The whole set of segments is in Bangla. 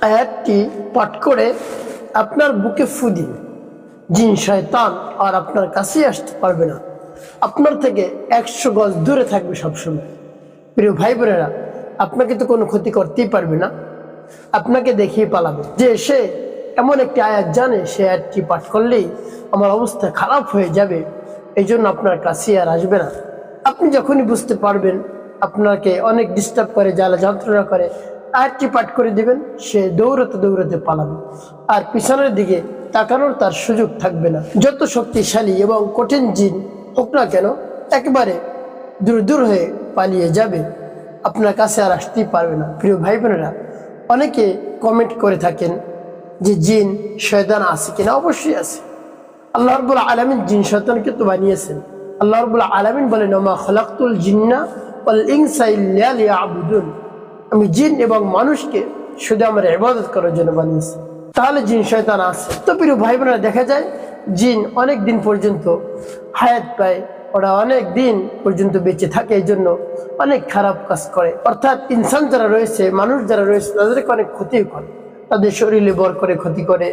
আয়াতটি পাঠ করে আপনার বুকে ফু দিন। জিন শয়তান আর আপনার কাছেই আসতে পারবে না, আপনার থেকে 100 গজ দূরে থাকবে সবসময়। প্রিয় ভাই বোনেরা, আপনাকে তো কোনো ক্ষতি করতেই পারবে না, আপনাকে দেখিয়ে পালাবে যে সে এমন একটি আয়াত জানে, সে আয়াতটি পাঠ করলেই আমার অবস্থা খারাপ হয়ে যাবে, এই জন্য আপনার কাছে আর আসবে না। আপনি যখনই বুঝতে পারবেন আপনাকে অনেক ডিস্টার্ব করে, জ্বালা যন্ত্রণা করে, আয়াতটি পাঠ করে দিবেন, সে দৌড়াতে দৌড়াতে পালাবে, আর পিছনের দিকে তাকানোর তার সুযোগ থাকবে না। যত শক্তিশালী এবং কঠিন জিন হোক না কেন, একেবারে দূর দূর হয়ে পালিয়ে যাবে, আপনার কাছে আর আসতেই পারবে না। প্রিয় ভাই বোনেরা, অনেকে কমেন্ট করে থাকেন যে জিন শয়তান আছে কিনা। অবশ্যই আছে। আল্লাহ রাব্বুল আলামিন জিন শয়তানকে তো বানিয়েছেন। আল্লাহ রাব্বুল আলামিন বলেন, ওমা খালাকতুল জিন্না ওয়াল ইনসা ইল্লা লিয়াবুদুন, আমি জিন এবং মানুষকে শুধু আমার ইবাদত করার জন্য বানিয়েছি। তাহলে জিন শয়তান আছে। তো প্রিয় ভাই বোনেরা, দেখা যায় জিন অনেক দিন পর্যন্ত হায়াত পায়, ওরা অনেক দিন পর্যন্ত বেঁচে থাকে, এই জন্য অনেক খারাপ কাজ করে। অর্থাৎ ইনসান যারা রয়েছে, মানুষ যারা রয়েছে, তাদেরকে অনেক ক্ষতি করে, তাদের শরীরে বর করে ক্ষতি করে,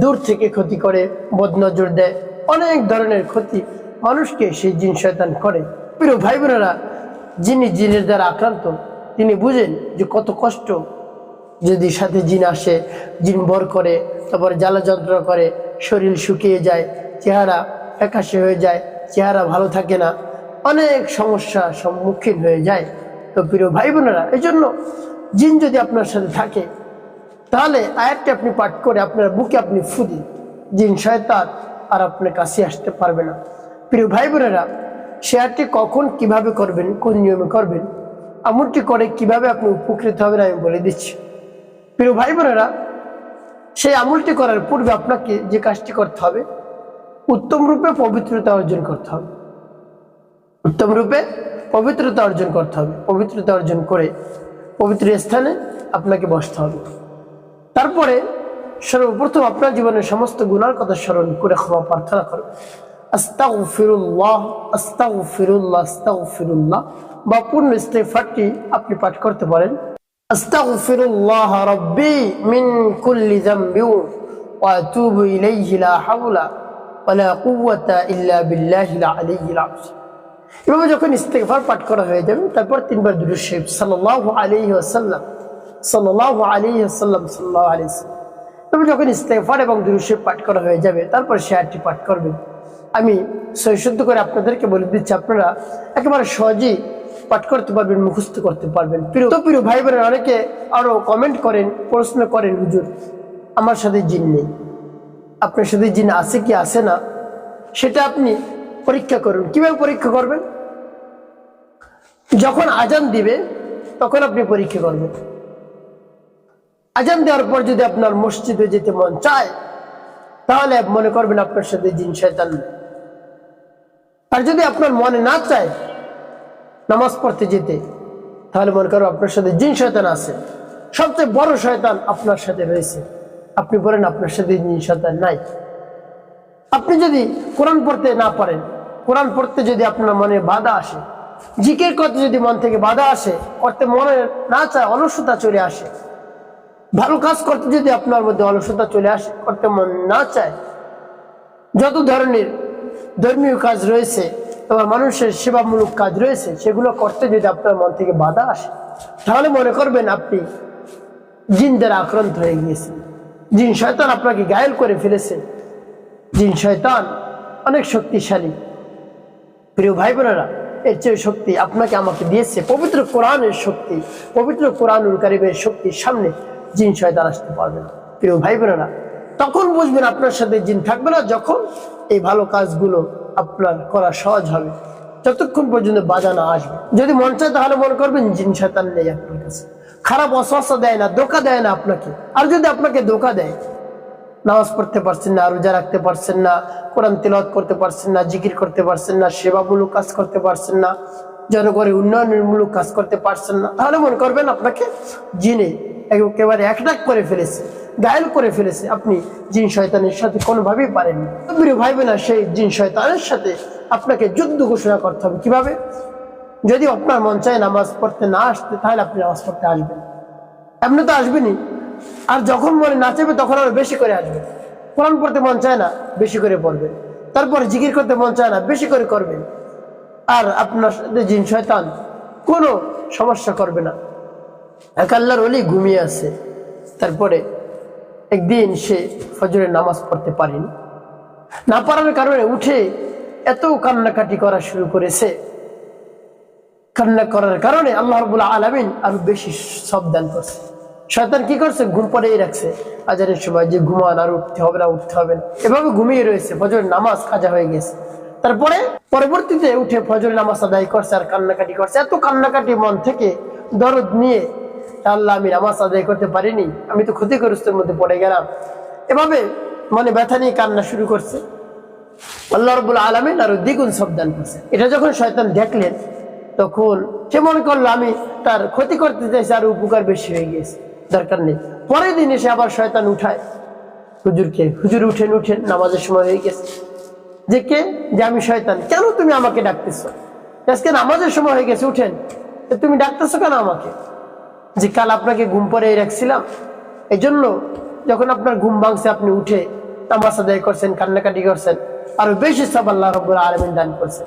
দূর থেকে ক্ষতি করে, বদনজর দেয়, অনেক ধরনের ক্ষতি মানুষকে সেই জিন শয়তান করে। প্রিয় ভাই বোনেরা, যিনি জিনের দ্বারা আক্রান্ত তিনি বুঝেন যে কত কষ্ট যদি সাথে জিন আসে, জিন বর করে, তারপরে জ্বালা যন্ত্রণা করে, শরীর শুকিয়ে যায়, চেহারা ফ্যাকাশে হয়ে যায়, চেহারা ভালো থাকে না, অনেক সমস্যার সম্মুখীন হয়ে যায়। তো প্রিয় ভাই বোনেরা, এই জন্য জিন যদি আপনার সাথে থাকে তাহলে আয়াতটি আপনি পাঠ করে আপনার বুকে আপনি ফু দিন, জিন শয়তান আর আপনার কাছে আসতে পারবে না। প্রিয় ভাই বোনেরা, সে আয়াতটি কখন কিভাবে করবেন, কোন নিয়মে করবেন, আমলটি করে কিভাবে আপনি উপকৃত হবেন আমি বলে দিচ্ছি। প্রিয় ভাই বোনেরা, সেই আমলটি করার পূর্বে আপনাকে যে কাজটি করতে হবে, উত্তম রূপে পবিত্রতা অর্জন করতে হবে। উত্তম রূপে পবিত্রতা অর্জন করতে হবে। পবিত্রতা অর্জন করে পবিত্র স্থানে আপনাকে বসতে হবে। তারপরে সর্বপ্রথম আপনার জীবনের সমস্ত গুনার কথা স্মরণ করে ক্ষমা প্রার্থনা করবেন। আস্তাগফিরুল্লাহ আস্তাগফিরুল্লাহ আস্তাগফিরুল্লাহ বা পূর্ণ ইস্তিগফারটি আপনি পাঠ করতে পারেন। আস্তাগফিরুল্লাহ রাব্বি মিন কুল্লি যামবি ওয়া আতুবু ইলাইহি লা হাওলা ওয়া লা কুওয়াতা ইল্লা বিল্লাহিল আলিয়্যিল আযীম। এভাবে যখন ইস্তিগফার পাঠ করা হয়ে যাবে, তারপর 3 বার দুরূদ শরীফ সাল্লাল্লাহু আলাইহি ওয়াসাল্লাম সাল্লাল্লাহু আলাইহি ওয়াসাল্লাম সাল্লাল্লাহু আলাইহি ওয়াসাল্লাম, তবে যখন ইস্তিগফার এবং দুরূদ শরীফ পাঠ করা হয়ে যাবে, তারপর সে আয়াতটি পাঠ করবেন। আমি সহিশুদ্ধ করে আপনাদেরকে বলে দিচ্ছি, আপনারা একেবারে সহজেই পাঠ করতে পারবেন, মুখস্থ করতে পারবেন। প্রিয় ভাই বোনেরা, অনেকে আরো কমেন্ট করেন, প্রশ্ন করেন, হুজুর আমার সাথে জিন নেই। আপনার সাথে জিন আছে কি আছে না সেটা আপনি পরীক্ষা করুন। কিভাবে পরীক্ষা করবেন? যখন আজান দিবে তখন আপনি পরীক্ষা করবেন। আজান দেওয়ার পর যদি আপনার মসজিদে যেতে মন চায়, তাহলে মনে করবেন আপনার সাথে জিন শয়তান নেই। আর যদি আপনার মনে না চায় নামাজ পড়তে যেতে, তাহলে মনে করবেন আপনার সাথে জিন শয়তান আছে। সবচেয়ে বড় শয়তান আপনার সাথে রয়েছে, আপনি বলেন আপনার সাথে জিন শয়তান নাই। আপনি যদি কোরআন পড়তে না পারেন, কোরআন পড়তে যদি আপনার মনে বাধা আসে, জিকির করতে যদি মন থেকে বাধা আসে, করতে মনে না চায়, অলসতা চলে আসে, ভালো কাজ করতে যদি আপনার মধ্যে অলসতা চলে আসে, করতে মন না চায়, যত ধরনের ধর্মীয় কাজ রয়েছে, তোমার মানুষের সেবামূলক কাজ রয়েছে, সেগুলো করতে যদি আপনার মন থেকে বাধা আসে, তাহলে মনে করবেন আপনি জিন দ্বারা আক্রান্ত হয়ে গিয়েছেন। জিন শয়তান আপনাকে ঘায়েল করে ফেলেছে। জিন শয়তান অনেক শক্তিশালী। প্রিয় ভাই বোনেরা, এর চেয়ে শক্তি আপনাকে আমাকে দিয়েছে পবিত্র কোরআনের শক্তি। পবিত্র কোরআনুল কারীমের শক্তির সামনে জিন শয়তান আসতে পারবে না। প্রিয় ভাই বোনেরা, তখন বুঝবেন আপনার সাথে জিন থাকবে না, যখন এই ভালো কাজগুলো আপনার করা সহজ হবে, যতক্ষণ পর্যন্ত বাধা না আসবে। যদি মন চায় তাহলে মনে করবেন জিন শয়তান নেই আপনার কাছে, খারাপ ওয়াসওয়াসা দেয় না, ধোঁকা দেয় না আপনাকে। আর যদি আপনাকে ধোঁকা দেয়, নামাজ পড়তে পারছেন না, রোজা রাখতে পারছেন না, কোরআন তিলাওয়াত করতে পারছেন না, জিকির করতে পারছেন না, সেবামূলক কাজ করতে পারছেন না, জনগণের উন্নয়নমূলক কাজ করতে পারছেন না, তাহলে মনে করবেন আপনাকে জিনে একেবারে একটাক করে ফেলেছে, ঘায়েল করে ফেলেছে। আপনি জিন শয়তানের সাথে কোনোভাবেই পারেননি। প্রিয় ভাই বোনা, সেই জিন শয়তানের সাথে আপনাকে যুদ্ধ ঘোষণা করতে হবে। কিভাবে? যদি আপনার মন চায় নামাজ পড়তে না আসতে, তাহলে আপনি নামাজ পড়তে আসবেন। এমনি তো আসবেনই, আর যখন মনে না চাইবে তখন আরো বেশি করে আসবে। কোরআন পড়তে মন চায় না, বেশি করে পড়বেন। তারপর জিকির করতে মন চায় না, বেশি করে করবেন। আর আপনার সাথে জিন শয়তান কোনো সমস্যা করবে না। এক আল্লাহর ওলি ঘুমিয়ে আছে, তারপরে একদিন সে ফজরের নামাজ পড়তে পারেনি। না পারার কারণে উঠে এত কান্নাকাটি করা শুরু করেছে। কান্না করার কারণে আল্লাহ রাব্বুল আলামিন আরো বেশি সব দান করছে। শয়তান কি করছে, ঘুম পড়েই রাখছে আজানের সময়, যে ঘুমান আর উঠতে হবে না, উঠতে হবে না, এভাবে ঘুমিয়ে রয়েছে। ফজরের নামাজ কাজা হয়ে গেছে। তারপরে পরবর্তীতে উঠে ফজরের নামাজ আদায় করছে আর কান্নাকাটি করছে। এত কান্নাকাটি মন থেকে দরদ নিয়ে, আল্লাহ আমি নামাজ আদায় করতে পারিনি, আমি তো ক্ষতিগ্রস্তের মধ্যে পড়ে গেলাম, এভাবে মনে ব্যথা নিয়ে কান্না শুরু করছে। আল্লাহ রাব্বুল আলামিন আরো দ্বিগুণ সব দান করছে। এটা যখন শয়তান দেখলেন, তখন সে মনে করলো আমি তার ক্ষতি করতে চাইছি, আর উপকার বেশি হয়ে গেছে, দরকার নেই। পরের দিন এসে আবার শয়তান উঠায় হুজুরকে, হুজুর উঠেন উঠেন, নামাজের সময় হয়ে গেছে। যে কে, যে আমি শয়তান, কেন তুমি আমাকে ডাকতেছো, আজকে নামাজের সময় হয়ে গেছে, উঠেন, তুমি ডাকতেছো কেন আমাকে? যে কাল আপনাকে ঘুম পড়ে রাখছিলাম, এই জন্য যখন আপনার ঘুম ভাঙছে আপনি উঠে নামাজ আদায় করছেন, কান্নাকাটি করছেন, আরো বেশি সব আল্লাহ রাব্বুল আলামিন দান করছে।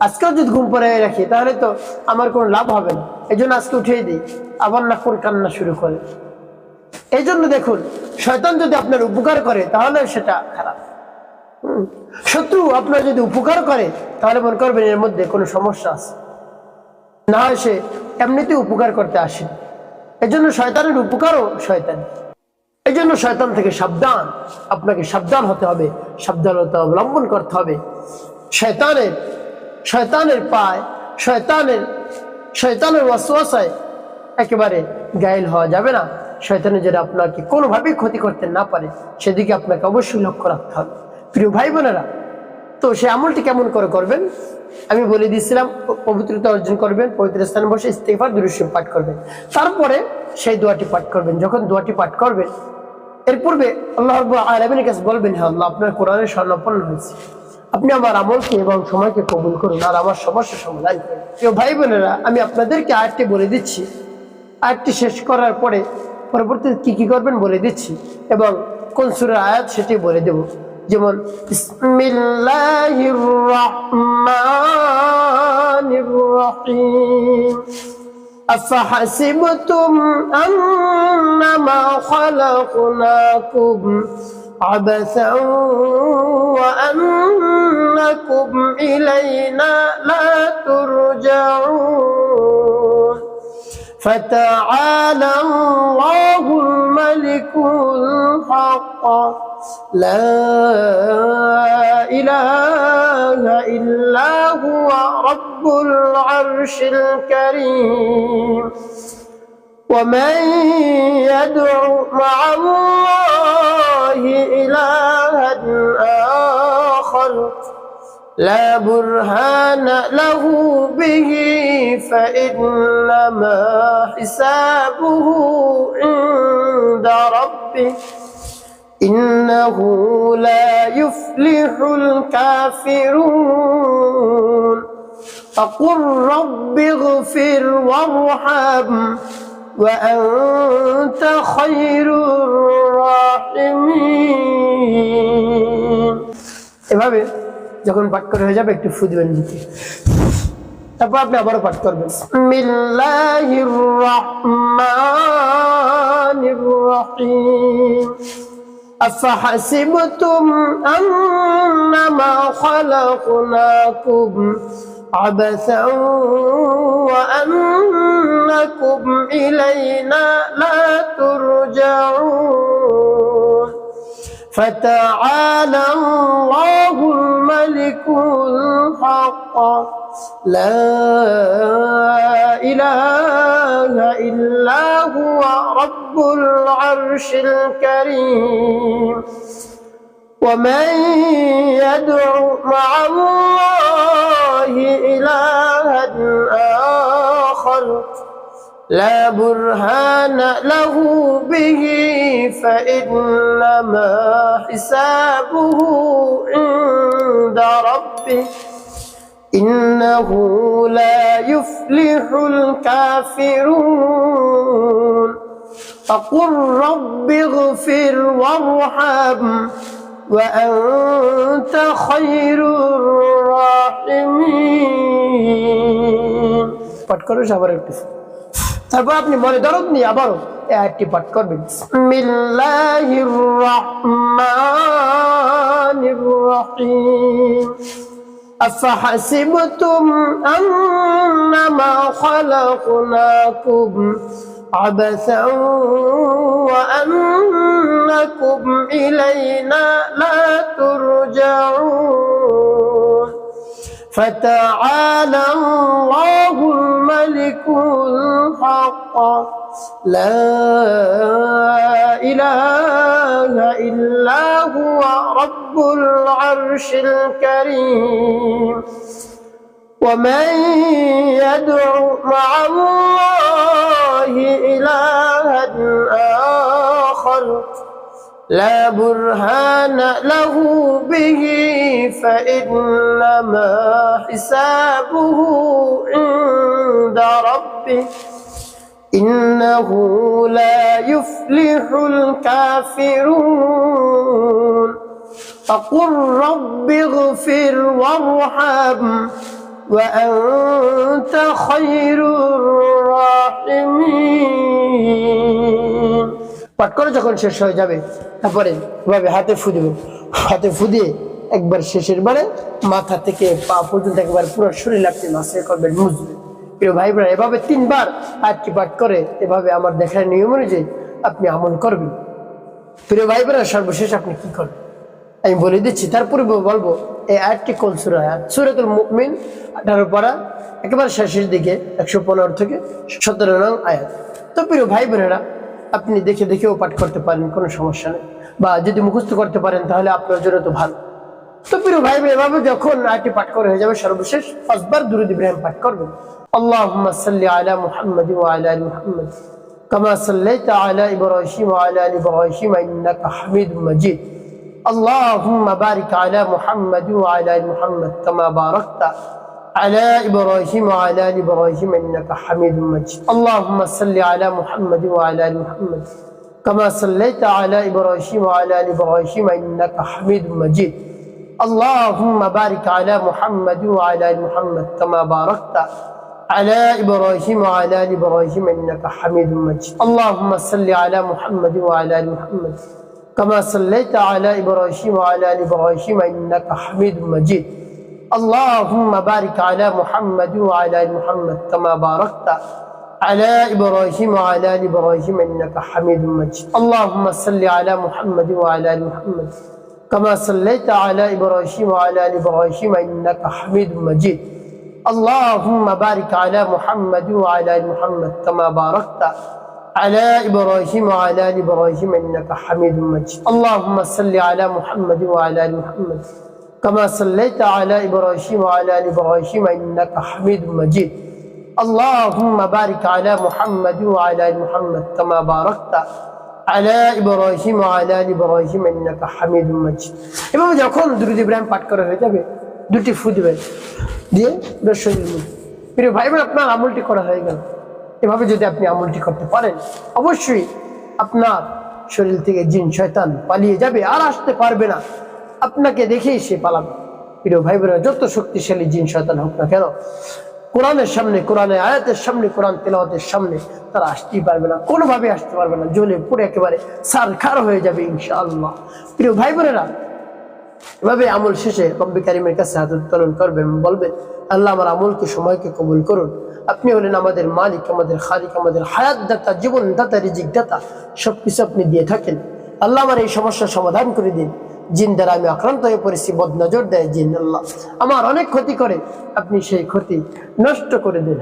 আজকেও যদি ঘুম পড়ে রাখি তাহলে তো আমার কোনো লাভ হবে না, এই জন্য আজকে উঠিয়ে দিই, আবার না কোন কান্না শুরু করে। এই জন্য দেখুন, শয়তান যদি আপনার উপকার করে তাহলে সেটা খারাপ। শত্রু আপনার যদি উপকার করে তাহলে মনে করবেন এর মধ্যে কোনো সমস্যা আছে, না হয় সে এমনিতে উপকার করতে আসে। এই জন্য শয়তানের উপকারও শয়তান। এই জন্য শয়তান থেকে সাবধান, আপনাকে সাবধান হতে হবে, সাবধানতা অবলম্বন করতে হবে। শয়তানের পায়, শয়তানের ওয়াসওয়াসায় একেবারে গায়েল হওয়া যাবে না। শয়তানের যেটা আপনাকে কোনোভাবেই ক্ষতি করতে না পারে সেদিকে আপনাকে অবশ্যই লক্ষ্য রাখতে হবে। প্রিয় ভাই বোনেরা, তো সে আমলটি কেমন করে করবেন আমি বলে দিয়েছিলাম। পবিত্রতা অর্জন করবেন, পবিত্র স্থানে বসে ইস্তিগফার দুরূদ শরীফ পাঠ করবেন, তারপরে সেই দোয়াটি পাঠ করবেন। যখন দোয়াটি পাঠ করবেন, এর পূর্বে আল্লাহ রাব্বুল আলামিনের কাছে বলবেন, হ্যাঁ আল্লাহ, আপনার কোরআনের শরণাপন্ন হয়েছে, আপনি আমার আমলকে এবং সময়কে কবুল করুন আর আমার সমস্যার সমাধান করুন। প্রিয় ভাই বোনেরা, আমি আপনাদেরকে আয়াতটি বলে দিচ্ছি, আয়াতটি শেষ করার পরে পরবর্তীতে কি কি করবেন বলে দিচ্ছি, এবং কোন সূরার আয়াত সেটি বলে দেব। যেমন বিসমিল্লাহির রাহমানির রহিম, আফাহাসিবতুম আন্নামা খালাকনাকুম আবাসান ওয়া আন্নাকুম ইলাইনা লা তুরজাউন فتعالى الله الملك الحق لا إله إلا هو رب العرش الكريم ومن يدع مع الله إلها آخر لا برهان له به فإنما حسابه عند ربه إنه لا يفلح الكافرون فقل رب اغفر وارحم وأنت خير الراحمين। এভাবে যখন পাঠ করে হয়ে যাবে একটু ফু দিবেন নিচে, তারপর আপনি আবারও পাঠ করবেন বিসমিল্লাহির রাহমানির রহিম আফাহাসিবতুম আন্নামা খালাকনাকুম আবাসান ওয়া আন্নাকুম ইলাইনা লা তুরজাউন فتعالى الله الملك الحق لا إله إلا هو رب العرش الكريم ومن يدع مع الله إلها آخر لا برهان له به فإنما حسابه عند ربه إنه لا يفلح الكافرون فقل رب اغفر وارحم وأنت خير الراحمين পাঠ করো সবার একটু তারপর আপনি মনে দরদ নিয়ে আবারও এই আয়াতটি পাঠ করবেন বিসমিল্লাহির রাহমানির রহিম أفحسبتم أنما خلقناكم عبثا وأنكم إلينا لا ترجعون فتعالى الله الملك الحق لا إله إلا هو رب العرش الكريم ومن يدع مع الله إلها آخر لا برهان له به فإنما حسابه عند ربه إنه لا يفلح الكافرون فقل رب اغفر وارحم وأنت خير الراحمين পাঠ করে যখন শেষ হয়ে যাবে তারপরে এভাবে হাতে ফু দেবেন হাতে ফু দিয়ে একবার শেষের বারে মাথা থেকে পা পর্যন্ত একবার পুরো শরীর আপনি মাসে করবেন মুছবেন প্রিয় ভাই বোনেরা এভাবে 3 বার আয়াতটি পাঠ করে এভাবে আমার দেখার নিয়ম অনুযায়ী আপনি আমল করবেন প্রিয় ভাই বোনেরা সর্বশেষ আপনি কি করবেন আমি বলে দিচ্ছি তারপরে বলবো এই আয়াতটি কোন সূরা আয়াত সূরাতুল মুমিন 18 পারা একেবারে শেষের দিকে 115 থেকে 17 নং আয়াত তো প্রিয় ভাই বোনেরা আপনি দেখে দেখেও পাঠ করতে পারেন কোনো সমস্যা নেই বা যদি মুখস্থ করতে পারেন তাহলে আপনার জন্য তো ভালো তো প্রিয় ভাই বোনেরা এভাবে যখন আয়াতটি পাঠ করে হয়ে যাবে সর্বশেষ 5 বার দুরূদ ইব্রাহিম পাঠ করবেন আল্লাহুম্মা সাল্লি আলা মুহাম্মাদ ওয়া আলা আলি মুহাম্মাদ কামা সাল্লাইতা আলা ইব্রাহিম ওয়া আলা আলি ইব্রাহিম ইন্নাকা হামিদুম মাজিদ اللهم بارك على محمد وعلى ال محمد كما باركت على ابراهيم وعلى ال ابراهيم انك حميد مجيد اللهم صل على محمد وعلى ال محمد كما صليت على ابراهيم وعلى ال ابراهيم انك حميد مجيد اللهم بارك على محمد وعلى ال محمد كما باركت على ابراهيم وعلى ال ابراهيم انك حميد مجيد اللهم صل على محمد وعلى ال محمد كما صليت على إبراهيم وعلى آل إبراهيم إنك حميد مجيد اللهم بارك على محمد وعلى آل محمد كما باركت على إبراهيم وعلى آل إبراهيم إنك حميد مجيد اللهم صل على محمد وعلى آل محمد كما صليت على إبراهيم وعلى آل إبراهيم إنك حميد مجيد اللهم بارك على محمد وعلى آل محمد كما باركت على إبراهيم وعلى آل إبراهيم إنك حميد مجيد اللهم صل على محمد وعلى آل محمد كما صليت على إبراهيم وعلى آل إبراهيم إنك حميد مجيد اللهم بارك على محمد وعلى آل محمد كما باركت على إبراهيم وعلى آل إبراهيم إنك حميد مجيد এভাবে যখন দুরূদ ইব্রাহিম পাঠ করা হয়ে যাবে দুটি ফু দিবেন দিয়ে দর্শকের মুখ প্রিয় ভাই বোন আপনার আমলটি করা হয়ে গেল এভাবে যদি আপনি আমলটি করতে পারেন অবশ্যই আপনার শরীর থেকে জিন শয়তান পালিয়ে যাবে আর আসতে পারবে না আপনাকে দেখেই সে পালাবে প্রিয় ভাই বোনেরা যত শক্তিশালী জিন শয়তান হোক না কেন কোরআনের সামনে কোরআনের আয়াতের সামনে কোরআন তেলাওয়াতের সামনে তারা আসতেই পারবে না কোনোভাবে আসতে পারবে না জ্বলে পুড়ে একেবারে সারখার হয়ে যাবে ইনশাআল্লাহ প্রিয় ভাই বোনেরা এভাবে আমল শেষে রব্বি কারীমের কাছে হাত উত্তোলন করবেন বলবেন আল্লাহ আমার আমলকে সময়কে কবুল করুন আপনি হলেন আমাদের মালিক আমাদের খালিক আমাদের হায়াত দাতা জীবন দাতা রিজিক দাতা সবকিছু আপনি দিয়ে থাকেন আল্লাহ আমার এই সমস্যার সমাধান করে দিন জিন দ্বারা আমি আক্রান্ত হয়ে পড়েছি বদনজর দেয় জিন আল্লাহ আমার অনেক ক্ষতি করে আপনি সেই ক্ষতি নষ্ট করে দিন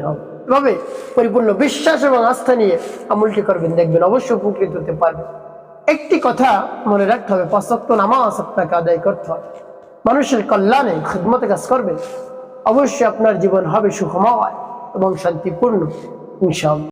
এভাবে পরিপূর্ণ বিশ্বাস এবং আস্থা নিয়ে আমলটি করবেন দেখবেন অবশ্যই উপকৃত হতে পারবেন একটি কথা মনে রাখতে হবে 5 ওয়াক্ত নামাজ আপনাকে আদায় করতে হবে মানুষের কল্যাণে খিদমতে কাজ করবেন অবশ্যই আপনার জীবন হবে সুখময় এবং শান্তিপূর্ণ ইনশাআল্লাহ।